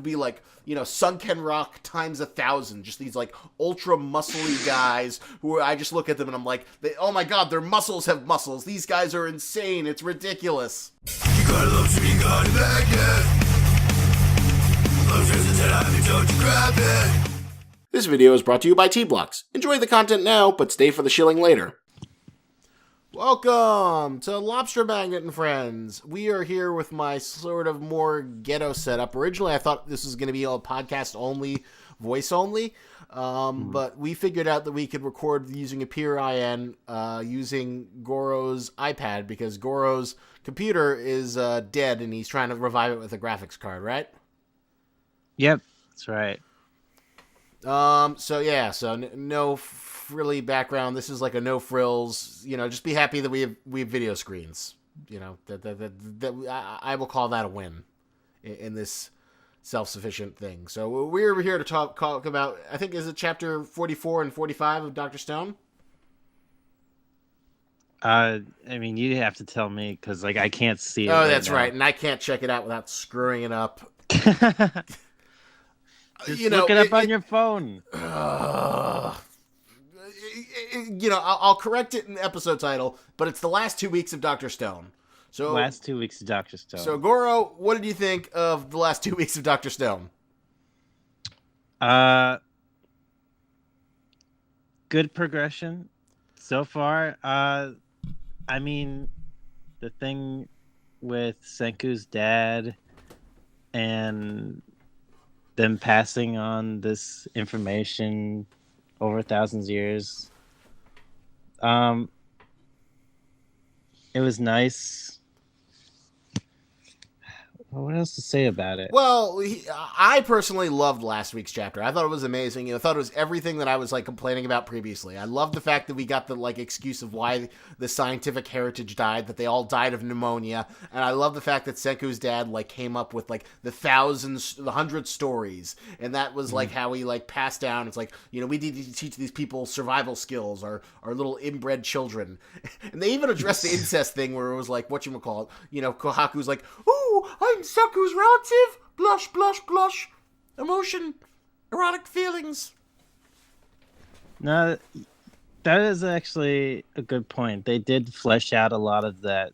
be like, Sunken Rock times 1,000. Just these like ultra muscly guys who I just look at them and I'm like, oh my god, their muscles have muscles. These guys are insane. It's ridiculous. You gotta love me, you gotta back it. This video is brought to you by T-Blocks. Enjoy the content now, but stay for the shilling later. Welcome to Lobster Magnet and Friends. We are here with my sort of more ghetto setup. Originally, I thought this was going to be all podcast only, voice only, but we figured out that we could record using a peer IN using Goro's iPad because Goro's computer is dead and he's trying to revive it with a graphics card, right? Yep, that's right. So no frilly background. This is like a no frills. Just be happy that we have video screens. That I will call that a win in this self-sufficient thing. So we're here to talk about. I think is it chapter 44 and 45 of Dr. Stone. I mean, you have to tell me because I can't see it. Oh, that's right, and I can't check it out without screwing it up. Just look it up on your phone. I'll correct it in the episode title, but it's the last 2 weeks of Dr. Stone. So last 2 weeks of Dr. Stone. So Goro, what did you think of the last 2 weeks of Dr. Stone? Good progression so far. I mean, the thing with Senku's dad and them passing on this information over thousands of years. It was nice. What else to say about it? Well, I personally loved last week's chapter. I thought it was amazing. I thought it was everything that I was complaining about previously. I love the fact that we got the excuse of why the scientific heritage died, that they all died of pneumonia, and I love the fact that Senku's dad came up with the 100 stories, and that was how he passed down. It's we need to teach these people survival skills, our little inbred children, and they even addressed the incest thing where it was whatchamacallit, Kohaku's ooh, I'm Senku's relative. Blush, blush, blush. Emotion. Erotic feelings. No, that is actually a good point. They did flesh out a lot of the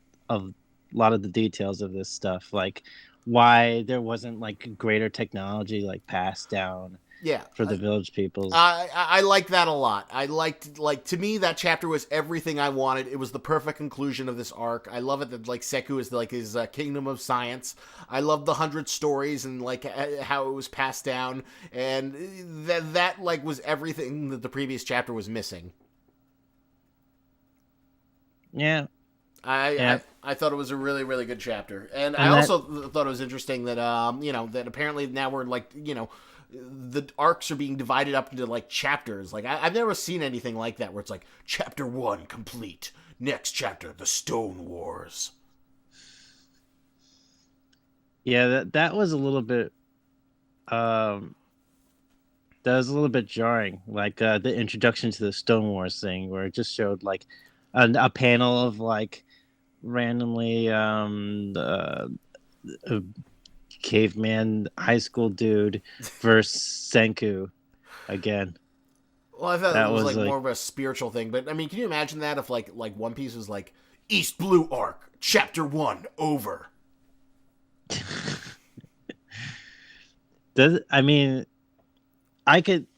details of this stuff, like why there wasn't greater technology passed down. Yeah, for the village peoples. I like that a lot. I liked to me that chapter was everything I wanted. It was the perfect conclusion of this arc. I love it that Senku is his kingdom of science. I love the 100 stories and how it was passed down, and that was everything that the previous chapter was missing. Yeah. I thought it was a really, really good chapter, and I also thought it was interesting that that apparently now we're the arcs are being divided up into chapters. I've never seen anything like that where it's chapter 1 complete, next chapter the Stone Wars. Yeah, that was a little bit jarring, the introduction to the Stone Wars thing where it just showed a panel of randomly caveman high school dude versus Senku again. Well, I thought that was more of a spiritual thing, but I mean, can you imagine that if One Piece was East Blue Arc, chapter 1 over? I could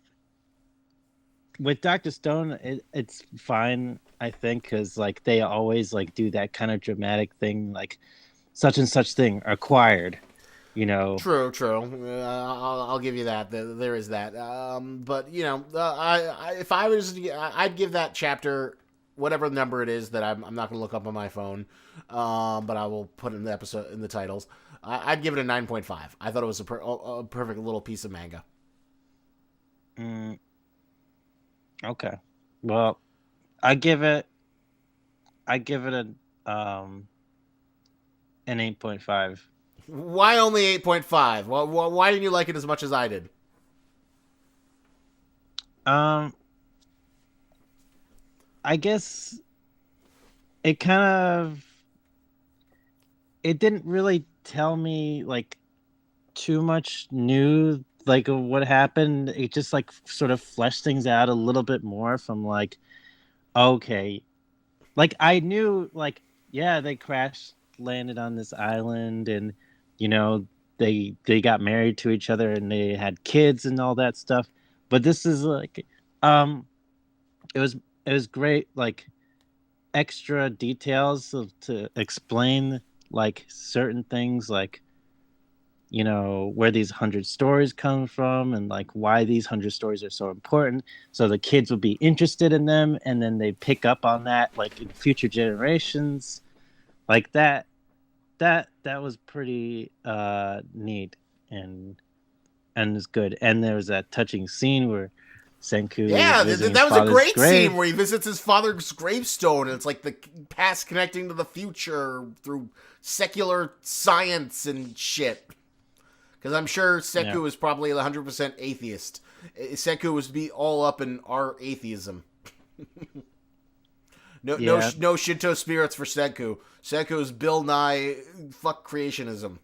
with Dr. Stone, it's fine, I think, because they always do that kind of dramatic thing, such and such thing acquired. True. I'll give you that. There is that. But if I was, I'd give that chapter whatever number it is that I'm not going to look up on my phone. But I will put in the episode in the titles. I'd give it a 9.5. I thought it was a perfect little piece of manga. Okay. Well, I give it an 8.5. Why only 8.5? Well, why didn't you like it as much as I did? I guess it didn't really tell me too much new like of what happened. It just like sort of fleshed things out a little bit more from like, okay, like I knew like, yeah, they crashed landed on this island, and you know they got married to each other and they had kids and all that stuff. But this is like, um it was it was great, like extra details to explain like certain things, like where these 100 stories come from and like why these 100 stories are so important, so the kids would be interested in them and then they pick up on that like in future generations, like that was pretty neat, and it's good. And there was that touching scene where Senku is Yeah, visiting his that was a father's great scene grave. where he visits his father's gravestone, and it's like the past connecting to the future through secular science and shit. Because I'm sure Yeah, Seku is probably 100% atheist. Seku was be all up in our atheism. yeah, No Shinto spirits for Seku. Seku is Bill Nye fuck creationism.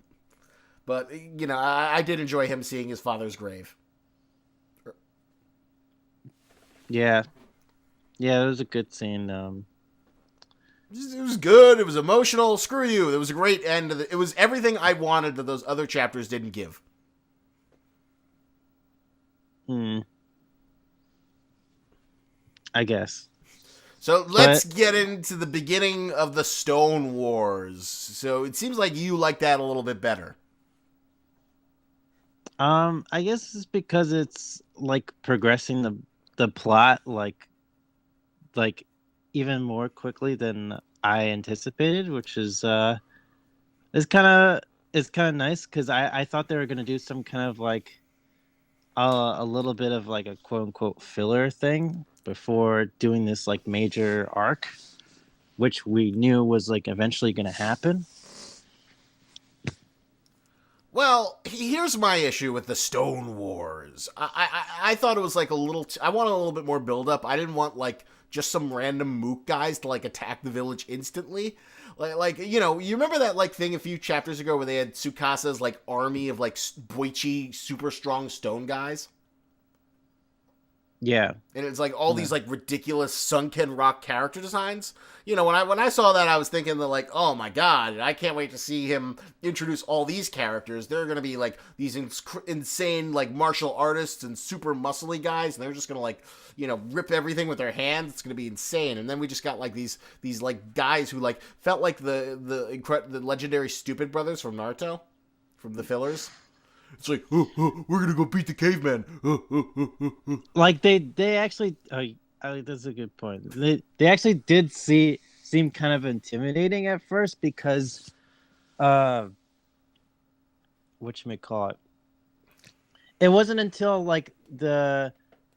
But I did enjoy him seeing his father's grave. yeah, yeah. It was a good scene. It was good. It was emotional. Screw you. It was a great end. It was everything I wanted that those other chapters didn't give. Hmm, I guess. So let's But get into the beginning of the Stone Wars. So it seems like you like that a little bit better. I guess it's because it's like progressing the plot like even more quickly than I anticipated, which is kind of is kind of nice because I thought they were gonna do some kind of like a little bit of like a quote unquote filler thing before doing this like major arc, which we knew was like eventually gonna happen. Well, here's my issue with the Stone Wars. I thought it was like a little. I wanted a little bit more build up. I didn't want like just some random mook guys to like attack the village instantly. You remember that like thing a few chapters ago where they had Tsukasa's like army of like Boichi super strong stone guys. Yeah, And it's like all yeah. these like ridiculous sunken rock character designs. When I saw that, I was thinking that like, oh my god, I can't wait to see him introduce all these characters. They're gonna be like these insane like martial artists and super muscly guys, and they're just gonna like rip everything with their hands. It's gonna be insane. And then we just got like these like guys who like felt like the legendary Stupid Brothers from Naruto, from the fillers. It's like, we're gonna go beat the caveman. Like they actually that's a good point. They actually did seem kind of intimidating at first because uh whatchamacallit, it wasn't until like the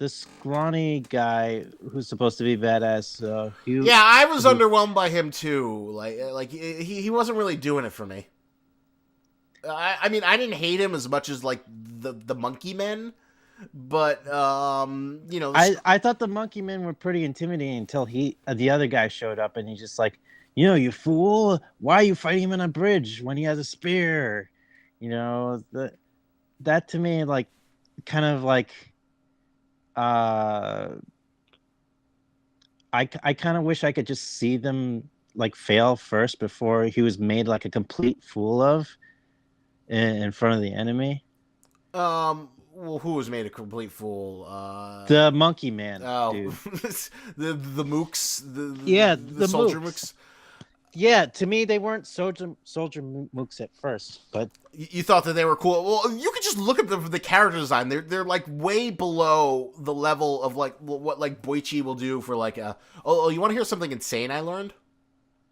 scrawny guy who's supposed to be badass, Yeah, I was who underwhelmed by him too. Like he wasn't really doing it for me. I mean, I didn't hate him as much as like the monkey men, but I thought the monkey men were pretty intimidating until the other guy showed up and he's just like, you fool, why are you fighting him on a bridge when he has a spear? That to me like kind of like uh I kind of wish I could just see them like fail first before he was made like a complete fool of in front of the enemy. well, who was made a complete fool? The monkey man, Oh, dude. the mooks, Yeah, the the soldier mooks. mooks. Yeah, to me they weren't soldier mooks at first, but You thought that they were cool. Well, you could just look at the character design. They're like way below the level of like what like Boichi will do for like a. Oh, you want to hear something insane I learned?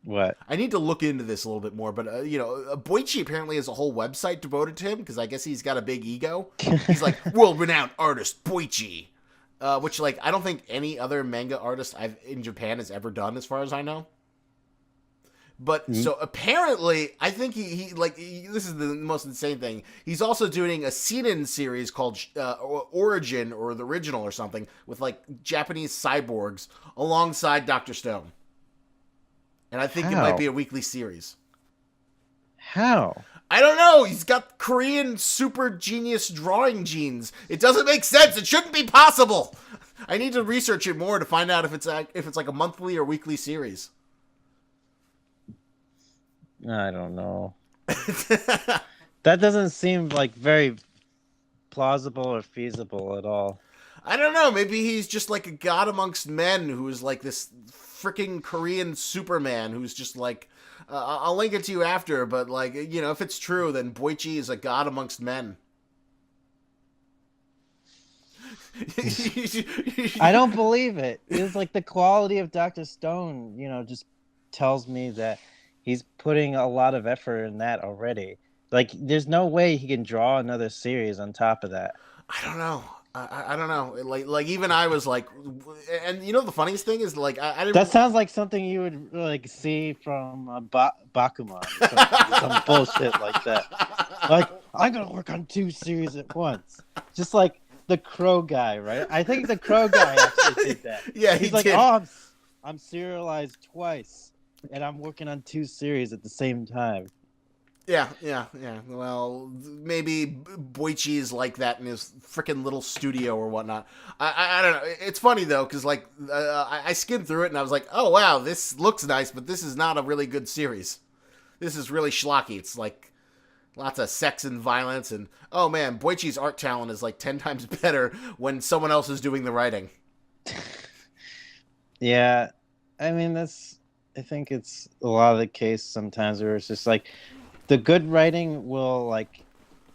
what? I need to look into this a little bit more, but Boichi apparently has a whole website devoted to him because I guess he's got a big ego. He's like world-renowned artist Boichi, which like I don't think any other manga artist in Japan has ever done, as far as I know. But Mm. so apparently, I think this is the most insane thing. He's also doing a seinen series called Origin or the Original or something with like Japanese cyborgs alongside Doctor Stone. And I think it might be How? a weekly series. How? I don't know. He's got Korean super genius drawing genes. It doesn't make sense. It shouldn't be possible. I need to research it more to find out if it's like a monthly or weekly series. I don't know. That doesn't seem like very plausible or feasible at all. I don't know. Maybe he's just like a god amongst men who is like this freaking Korean Superman who's just like. I'll link it to you after, but like, you know, if it's true, then Boichi is a god amongst men. I don't believe it. It's like the quality of Dr. Stone, you know, just tells me that he's putting a lot of effort in that already. Like, there's no way he can draw another series on top of that. I don't know. I don't know. Like even I was like, and you know the funniest thing is like I didn't. That sounds like something you would like see from Bakuman, some bullshit like that. Like, I'm gonna work on 2 series at once, just like the Crow guy, right? I think the Crow guy actually did that. Yeah, he's like, did. oh, I'm serialized twice, and I'm working on 2 series at the same time. Yeah. Well, maybe Boichi is like that in his freaking little studio or whatnot. I don't know. It's funny though, because like I skimmed through it and I was like, oh wow, this looks nice, but this is not a really good series. This is really schlocky. It's like lots of sex and violence, and oh man, Boichi's art talent is like 10 times better when someone else is doing the writing. Yeah, I mean I think it's a lot of the case sometimes where it's just like. The good writing will like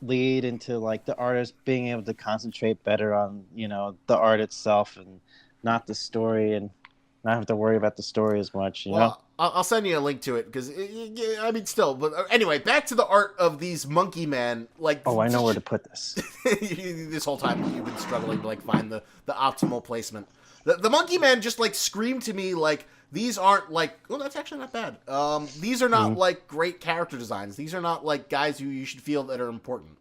lead into like the artist being able to concentrate better on, you know, the art itself and not the story, and not have to worry about the story as much, you know? I'll send you a link to it because I mean still, but anyway, back to the art of these monkey men. Like, oh, I know where to put this. This whole time you've been struggling to like find the optimal placement. The monkey men just like scream to me like these aren't like, well, that's actually not bad. These are not like great character designs. These are not like guys who you should feel that are important.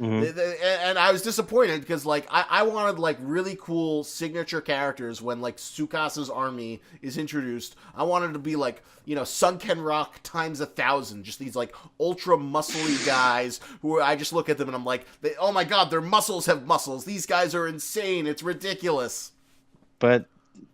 And I was disappointed because like I wanted like really cool signature characters when like Tsukasa's army is introduced. I wanted to be like, you know, Sunken Rock times 1,000, just these like ultra muscly guys who I just look at them and I'm like, oh my god, their muscles have muscles. These guys are insane. It's ridiculous. But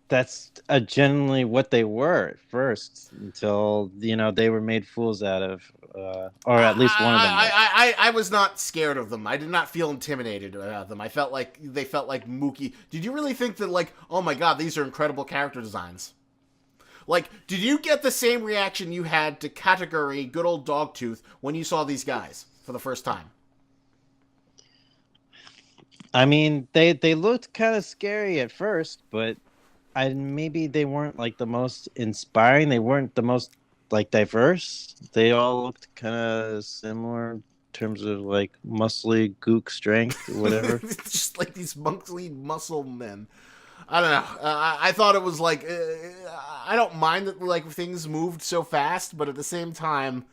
that's generally what they were at first, until, you know, they were made fools out of, or at least one of them. I was not scared of them. I did not feel intimidated about them. I felt like they felt like Mookie. Did you really think that like, oh my god, these are incredible character designs? Like, did you get the same reaction you had to Kategori, good old Dogtooth, when you saw these guys for the first time? I mean, they looked kind of scary at first, but maybe they weren't like the most inspiring. They weren't the most like diverse. They all looked kind of similar in terms of like muscly gook strength or whatever. Just like these monkly muscle men. I don't know. I thought it was like I don't mind that like things moved so fast, but at the same time,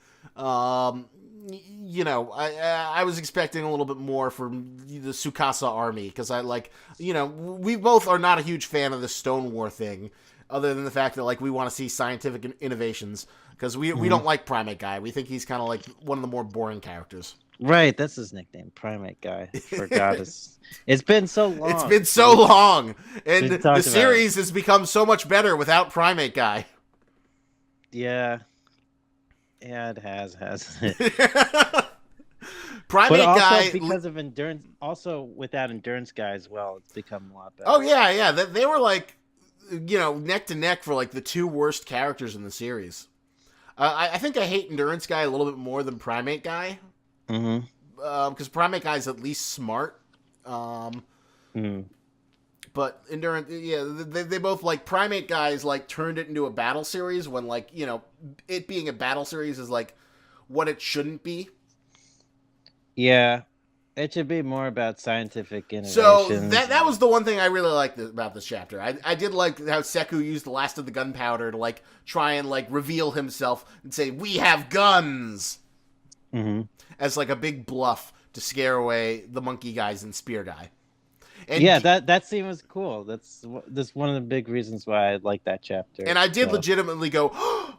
you know, I was expecting a little bit more from the Tsukasa army because I like, you know, we both are not a huge fan of the Stone War thing, other than the fact that like we want to see scientific innovations because we don't like Primate Guy. We think he's kind of like one of the more boring characters. Right, that's his nickname, Primate Guy. Forgot it's been so long. It's been so long, and the series has become so much better without Primate Guy. Yeah. Yeah, it has. Primate but also Guy, because of endurance, also without Endurance Guy as well, it's become a lot better. Oh yeah. They were like, you know, neck to neck for like the 2 worst characters in the series. I think I hate Endurance Guy a little bit more than Primate Guy. Because Primate Guy is at least smart. But Endurance, yeah, they both like Primate Guys like turned it into a battle series when like, you know, it being a battle series is like what it shouldn't be. Yeah, it should be more about scientific innovation. So that was the one thing I really liked about this chapter. I did like how Seku used the last of the gunpowder to like try and like reveal himself and say, "We have guns," as like a big bluff to scare away the monkey guys and spear guy. And yeah, that scene was cool. That's one of the big reasons why I like that chapter. And I did legitimately go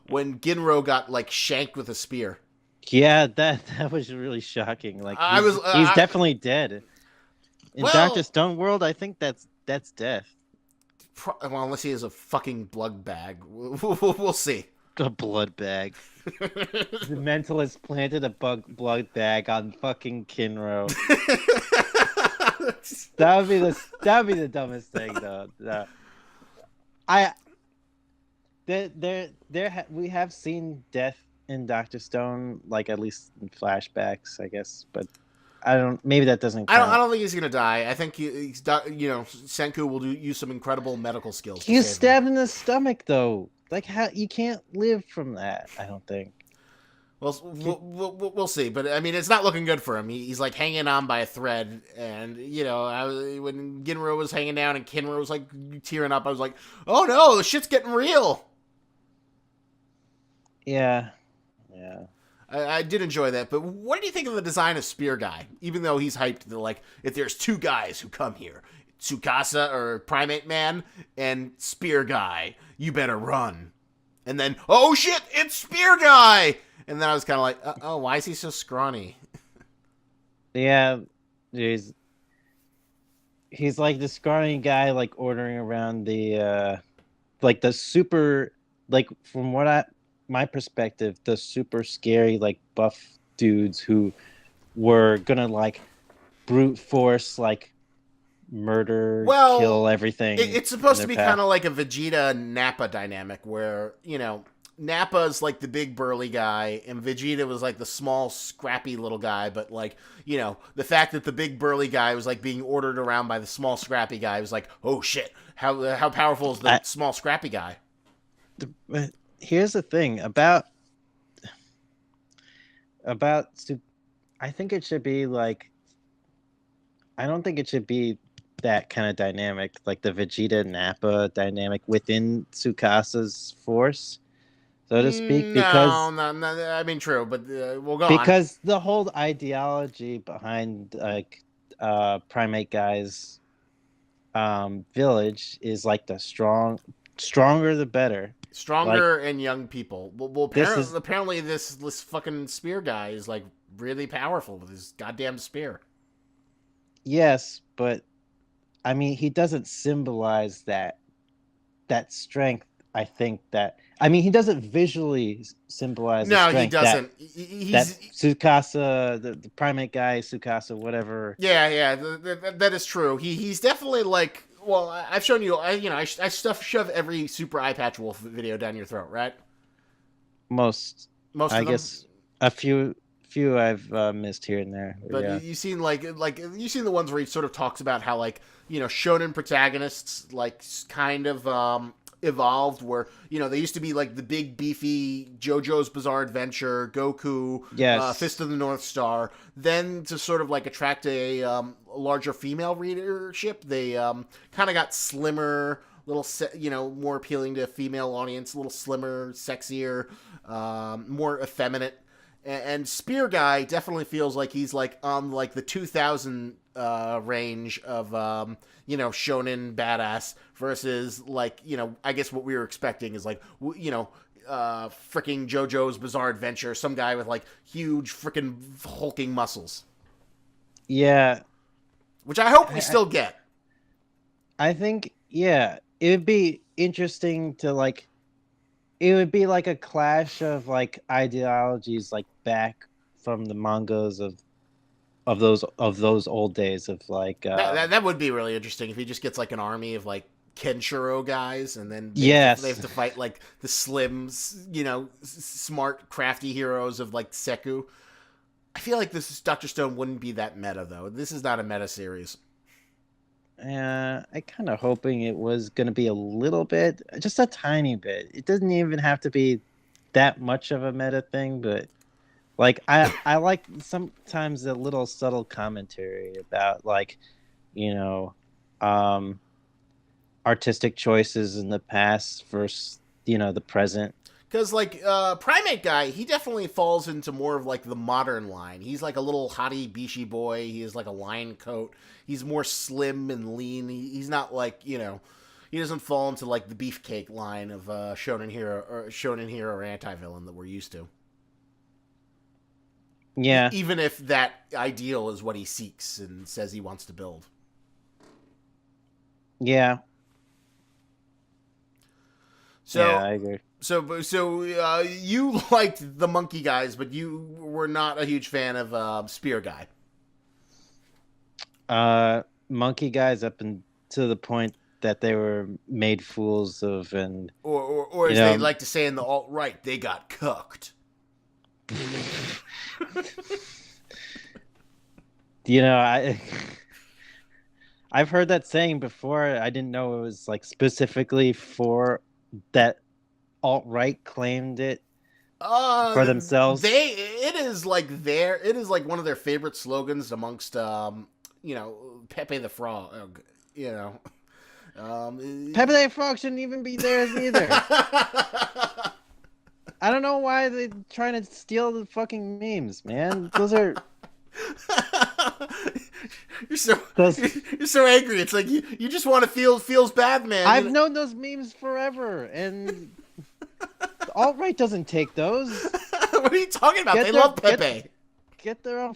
when Ginro got like shanked with a spear. Yeah, that was really shocking. Like I was he's definitely dead. In Doctor well, Stone world, I think that's death. well, unless he has a fucking blood bag, we'll see. A blood bag. The mentalist planted a blood bag on fucking Kinro. That would be the dumbest thing though. I we have seen death in Doctor Stone, like at least in flashbacks, I guess, but I don't. Maybe that doesn't I count. don't think he's gonna die. I think Senku will use some incredible medical skills to He was save him. stabbed in the stomach though. Like how you can't live from that. I don't think. Well, we'll see, but I mean, it's not looking good for him. He's like hanging on by a thread, and when Ginro was hanging down and Kinro was like tearing up, I was like, "Oh no, the shit's getting real." Yeah, yeah. I did enjoy that, but what do you think of the design of Spear Guy? Even though he's hyped, like if there's two guys who come here, Tsukasa or Primate Man and Spear Guy, you better run. And then, oh shit, it's Spear Guy! And then I was kind of like, oh, why is he so scrawny? Yeah, he's like the scrawny guy, like ordering around like the super, like from my perspective, the super scary like buff dudes who were gonna like brute force like murder, kill Well, everything it's in supposed to their be path. kind of like a Vegeta Nappa dynamic where, Nappa's like the big burly guy, and Vegeta was like the small, scrappy little guy. But like, the fact that the big burly guy was like being ordered around by the small, scrappy guy was like, oh shit, how powerful is the small, scrappy guy? But here's the thing about I think it should be like I don't think it should be that kind of dynamic, like the Vegeta Nappa dynamic within Tsukasa's force, so to speak, No, no, I mean true, but we'll go on. because the whole ideology behind like primate guys village is like the stronger the better. Like Stronger and young people. Well, this is apparently this fucking spear guy is like really powerful with his goddamn spear. yes, but I mean he doesn't symbolize that strength. I think that I mean he doesn't visually symbolize the No, he strength doesn't. that He's Tsukasa, the primate guy, Tsukasa, whatever. yeah, that is true. He's definitely like. Well, I've shown you. I shove every Super Eye Patch Wolf video down your throat, right? Most, Most I of them. guess, a few I've missed here and there. But Yeah, you've seen like you've seen the ones where he sort of talks about how like shonen protagonists like kind of evolved where they used to be like the big beefy JoJo's Bizarre Adventure, Goku, yes, Fist of the North Star. Then to sort of like attract a larger female readership, they kind of got slimmer, little more appealing to a female audience, a little slimmer, sexier, more effeminate. And Spear Guy definitely feels like he's like on like the 2000 range of shonen badass versus like I guess what we were expecting is like freaking JoJo's Bizarre Adventure, some guy with like huge freaking hulking muscles, yeah. which I hope we I, still get. I think yeah, it'd be interesting to like. It would be like a clash of like ideologies, like back from the mangas of those old days of like That would be really interesting if he just gets like an army of like Kenshiro guys, and then they have yes. to fight like the slim, smart, crafty heroes of like Seku. I feel like this Doctor Stone wouldn't be that meta though. This is not a meta series. I kind of hoping it was going to be a little bit, just a tiny bit. It doesn't even have to be that much of a meta thing, but like I like sometimes a little subtle commentary about like, you know, um artistic choices in the past versus, the present. Because like Primate Guy, he definitely falls into more of like the modern line. He's like a little hottie beachy boy. He has like a line coat. He's more slim and lean. He's not like he doesn't fall into like the beefcake line of shonen hero or anti villain that we're used to. Yeah, even if that ideal is what he seeks and says he wants to build. yeah, yeah. So I agree. you liked the monkey guys, but you were not a huge fan of Spear Guy, Monkey guys up and to the point that they were made fools of, and or you as they know, like to say in the alt right, they got cucked. I I've heard that saying before. I didn't know it was like specifically for that alt right claimed it for themselves. It is like one of their favorite slogans amongst Pepe the Frog, you know. Pepe the Frog shouldn't even be theirs either. I don't know why they're trying to steal the fucking memes, man. Those are you're so those. you're so angry. It's like you just want to feels bad, man. I've known those memes forever, and the alt right doesn't take those. What are you talking about? They love Pepe. Get their own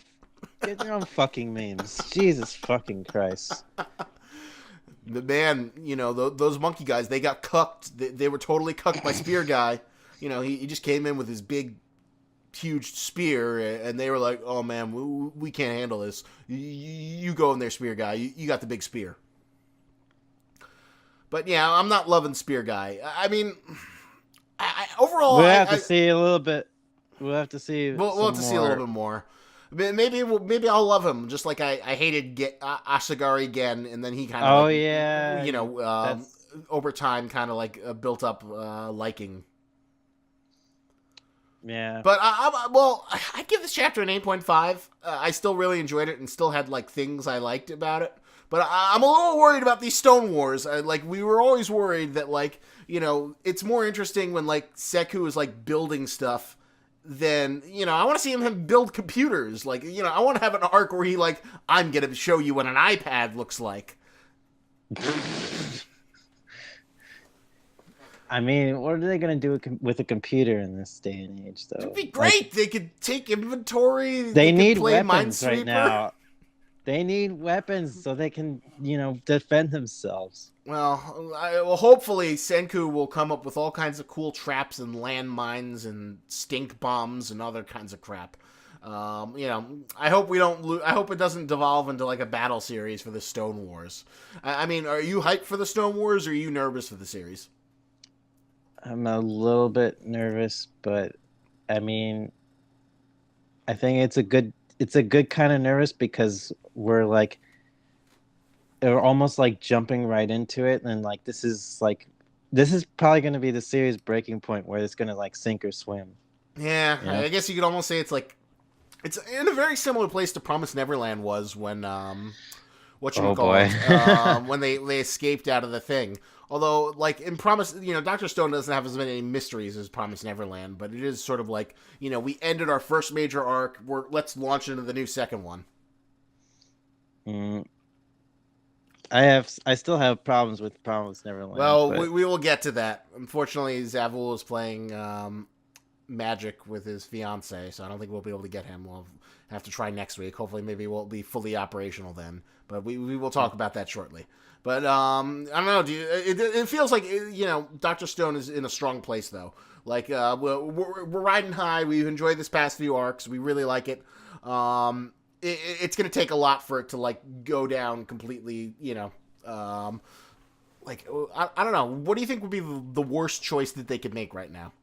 fucking memes. Jesus fucking Christ. The man, those monkey guys, they got cucked. They were totally cucked by Spear Guy. He just came in with his big, huge spear, and they were like, "Oh man, we can't handle this. You go in there, Spear Guy. You got the big spear." But yeah, I'm not loving Spear Guy. I mean, overall, We'll have to see a little bit. We'll have to see. We'll have to see a little bit more. Maybe I'll love him, just like I hated Asagari Gen, and then he kind of over time kind of like built up liking. Yeah. But I give this chapter an 8.5. I still really enjoyed it and still had like things I liked about it. But I'm a little worried about these Stone Wars. We were always worried that it's more interesting when Seku is building stuff than I want to see him build computers. I want to have an arc where he I'm gonna show you what an iPad looks like. I mean, what are they going to do with a computer in this day and age, though? It'd be great. They could take inventory. They need play weapons Minesweeper right now. They need weapons so they can, defend themselves. Well, hopefully Senku will come up with all kinds of cool traps and landmines and stink bombs and other kinds of crap. I hope we don't. I hope it doesn't devolve into a battle series for the Stone Wars. I mean, are you hyped for the Stone Wars, or are you nervous for the series? I'm a little bit nervous, but I mean, I think it's a good kind of nervous because we're almost jumping right into it, and this is probably going to be the series breaking point where it's going to sink or swim. Yeah, I guess you could almost say it's in a very similar place to Promised Neverland was when when they escaped out of the thing. Although, in Promise, Dr. Stone doesn't have as many mysteries as Promised Neverland, but it is sort of we ended our first major arc. Let's launch into the new second one. I still have problems with Promised Neverland. Well, we will get to that. Unfortunately, Zavul is playing Magic with his fiance, so I don't think we'll be able to get him. We'll have to try next week. Hopefully, maybe we'll be fully operational then. But we will talk about that shortly. But I don't know. It feels like Dr. Stone is in a strong place though. We're riding high. We've enjoyed this past few arcs. We really like it. It's going to take a lot for it to go down completely. I don't know. What do you think would be the worst choice that they could make right now?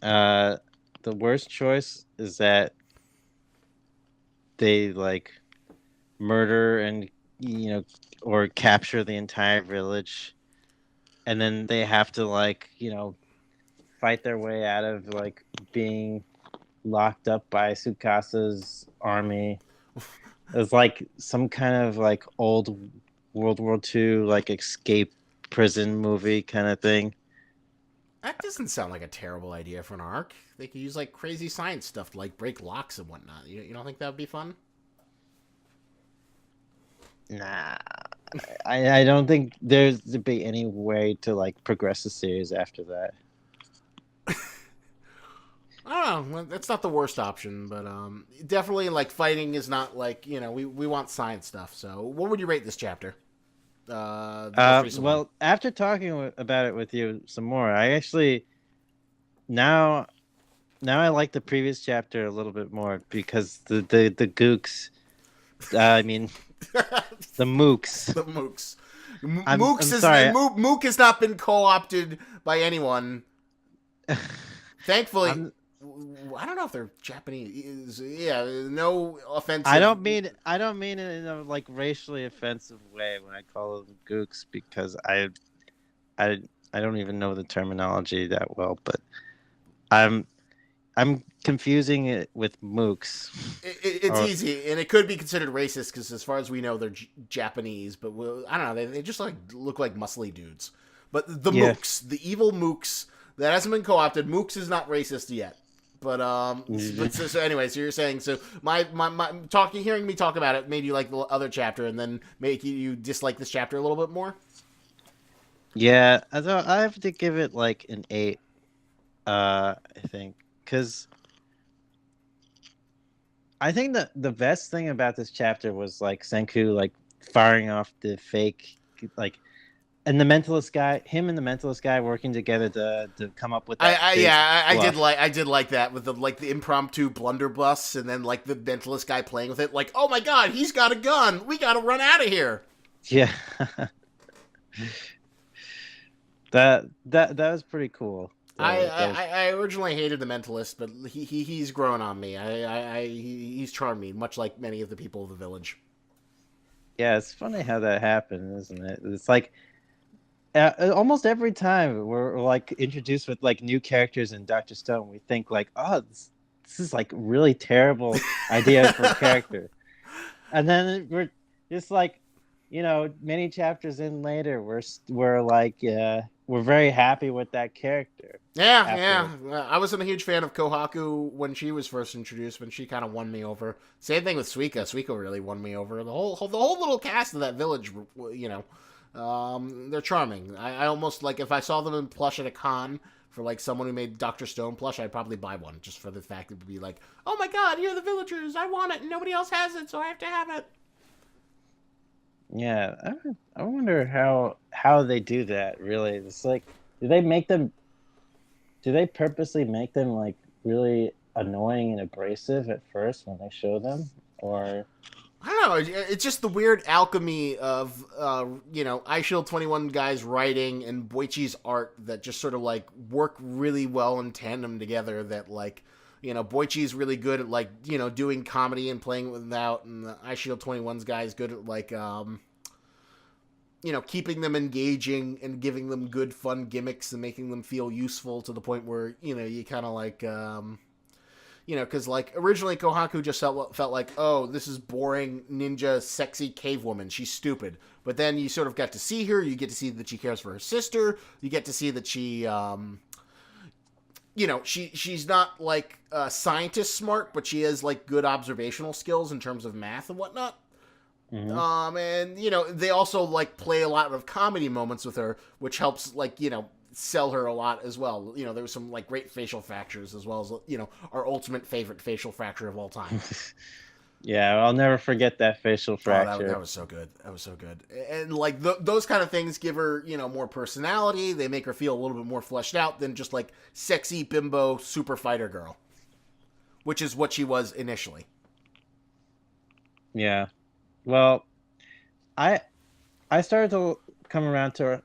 The worst choice is that they murder and or capture the entire village, and then they have to fight their way out of being locked up by Tsukasa's army. It's some kind of old World War II escape prison movie kind of thing. That doesn't sound like a terrible idea for an arc. They could use crazy science stuff to break locks and whatnot. You don't think that would be fun? Nah, I don't think there's to be any way to progress the series after that. I don't well, that's not the worst option, but definitely like fighting is not like we want science stuff. So what would you rate this chapter? The most recent one. Well, after talking about it with you some more, I actually now I like the previous chapter a little bit more because the gooks, I mean the mooks. The mooks. I'm Mooks is sorry. Mook has not been co-opted by anyone. Thankfully, I don't know if they're Japanese. Yeah, no offense. I don't mean it in a like racially offensive way when I call them gooks because I don't even know the terminology that well, but I'm confusing it with mooks. It's easy, and it could be considered racist because, as far as we know, they're Japanese. But I don't know. They just like look like muscly dudes. But the mooks, the evil mooks, that hasn't been co-opted. Mooks is not racist yet. But so anyway, so you're saying my hearing me talk about it made you like the other chapter, and then make you dislike this chapter a little bit more. Yeah, I have to give it like an 8. I think because I think that the best thing about this chapter was like Senku like firing off the fake like. And the mentalist guy, him and the mentalist guy working together to come up with that. I did like that with the impromptu blunderbuss, and then like the mentalist guy playing with it, like, oh my god, he's got a gun, we got to run out of here. Yeah, that was pretty cool. I originally hated the mentalist, but he's grown on me. He's charmed me, much like many of the people of the village. Yeah, it's funny how that happened, isn't it? It's like. Almost every time we're like introduced with like new characters in Dr. Stone, we think like, oh, this is like really terrible idea for a character, and then we're just like, many chapters in later, we're like, we're very happy with that character. Yeah. I wasn't a huge fan of Kohaku when she was first introduced, when she kind of won me over. Same thing with Suika. Suika really won me over. The whole little cast of that village, they're charming. I almost like if I saw them in plush at a con for like someone who made Dr. Stone plush, I'd probably buy one just for the fact it would be like, oh my god, you're the villagers, I want it, and nobody else has it, so I have to have it. Yeah, I wonder how they do that. Really, it's like, do they purposely make them like really annoying and abrasive at first when they show them, or? I don't know. It's just the weird alchemy of, iShield 21 guys writing and Boichi's art that just sort of, like, work really well in tandem together that, like, Boichi's really good at, like, doing comedy and playing without, and the iShield 21's guys good at, like, keeping them engaging and giving them good, fun gimmicks and making them feel useful to the point where, you kind of, like, because like originally Kohaku just felt like, oh, this is boring ninja sexy cave woman, she's stupid. But then you sort of got to see her, you get to see that she cares for her sister, you get to see that she she's not like scientist smart, but she has like good observational skills in terms of math and whatnot. Mm-hmm. And they also like play a lot of comedy moments with her, which helps like sell her a lot as well. There was some like great facial fractures as well as our ultimate favorite facial fracture of all time. Yeah, I'll never forget that facial fracture. That was so good. That was so good. And like those kind of things give her more personality. They make her feel a little bit more fleshed out than just like sexy bimbo super fighter girl, which is what she was initially. Yeah. Well, I started to come around to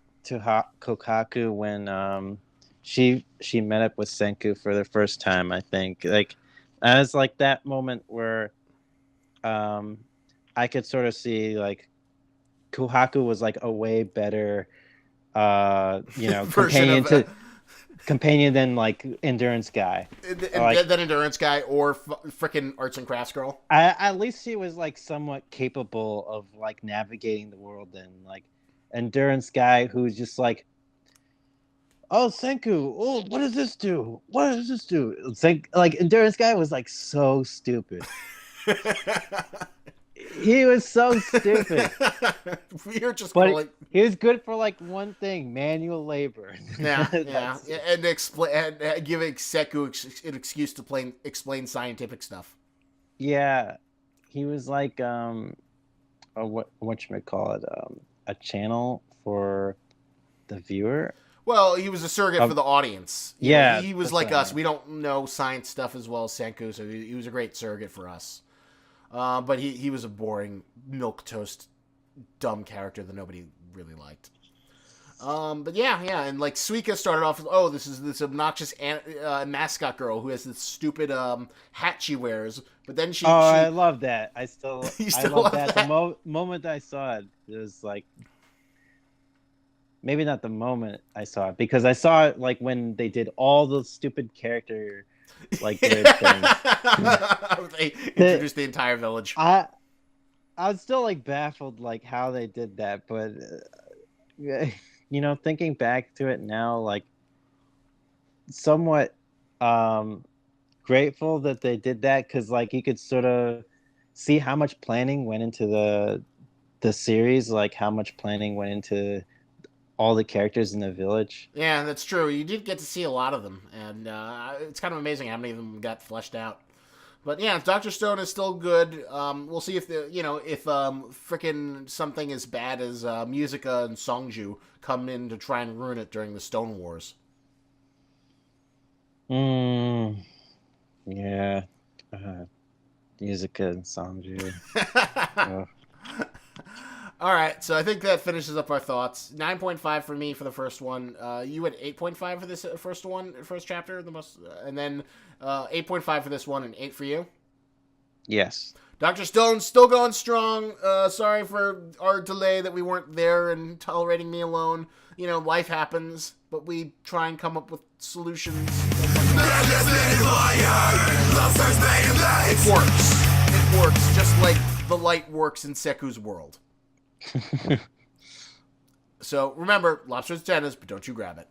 Kohaku when she met up with Senku for the first time. I think like as like that moment where I could sort of see like Kohaku was like a way better companion than like endurance guy. Than endurance guy or frickin' arts and crafts girl. At least she was like somewhat capable of like navigating the world, and like endurance guy who's just like, oh, Senku, oh, what does this do? What does this do? It's like endurance guy was like so stupid. He was so stupid. We're just But calling. he was good for like one thing: manual labor. Yeah, yeah, That's and explain and giving Seku an excuse to explain scientific stuff. yeah. He was like whatchamacallit, a channel for the viewer. Well, he was a surrogate for the audience. You know, Yeah, he was that's like what I us. meant. We don't know science stuff as well as Senku, so he was a great surrogate for us. But he was a boring milk toast, dumb character that nobody really liked. But yeah, and like Suika started off with, oh, this is this obnoxious mascot girl who has this stupid hat she wears. But then Oh, I love that. you I still love love that. that? Moment I saw it, it was like maybe not the moment I saw it because I saw it like when they did all the stupid character like weird things. They introduced the entire village. I was still like baffled like how they did that, but thinking back to it now, like somewhat grateful that they did that because like you could sort of see how much planning went into the series, like how much planning went into all the characters in the village. Yeah, that's true. You did get to see a lot of them, and it's kind of amazing how many of them got fleshed out. But yeah, Doctor Stone is still good. We'll see if if frickin' something as bad as Musica and Songju come in to try and ruin it during the Stone Wars. Yeah. Musica and Sanju. All right, so I think that finishes up our thoughts. 9.5 for me for the first one. You had 8.5 for this first chapter, the most, and then 8.5 for this one, and 8 for you. Yes. Dr. Stone's still going strong. Sorry for our delay that we weren't there and tolerating me alone. You know, life happens, but we try and come up with solutions. It works. It works, just like the light works in Seku's world. So remember, Lobster's tennis, but don't you grab it.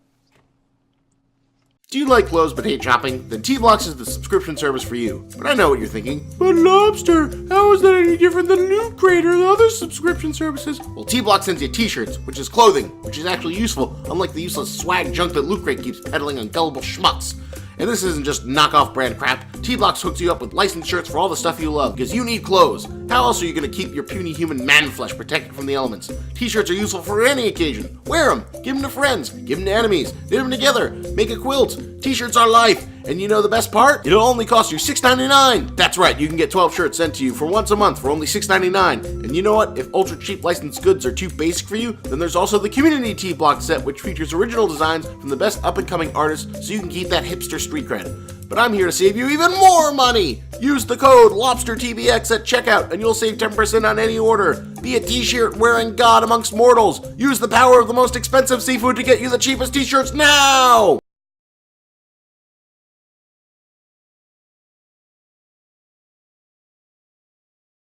Do you like clothes but hate shopping? Then T-Blocks is the subscription service for you. But I know what you're thinking. But Lobster, how is that any different than Loot Crate or the other subscription services? Well, T-Blocks sends you t-shirts, which is clothing, which is actually useful, unlike the useless swag junk that Loot Crate keeps peddling on gullible schmucks. And this isn't just knockoff brand crap. T-Blocks hooks you up with licensed shirts for all the stuff you love, because you need clothes. How else are you going to keep your puny human man flesh protected from the elements? T-shirts are useful for any occasion. Wear them, give them to friends, give them to enemies, knit them together, make a quilt. T-shirts are life. And you know the best part? It'll only cost you $6.99. That's right, you can get 12 shirts sent to you for once a month for only $6.99. And you know what? If ultra cheap licensed goods are too basic for you, then there's also the Community T-Block set, which features original designs from the best up-and-coming artists, so you can keep that hipster street cred. But I'm here to save you even more money! Use the code LOBSTERTBX at checkout, and you'll save 10% on any order. Be a t-shirt wearing god amongst mortals. Use the power of the most expensive seafood to get you the cheapest t-shirts now!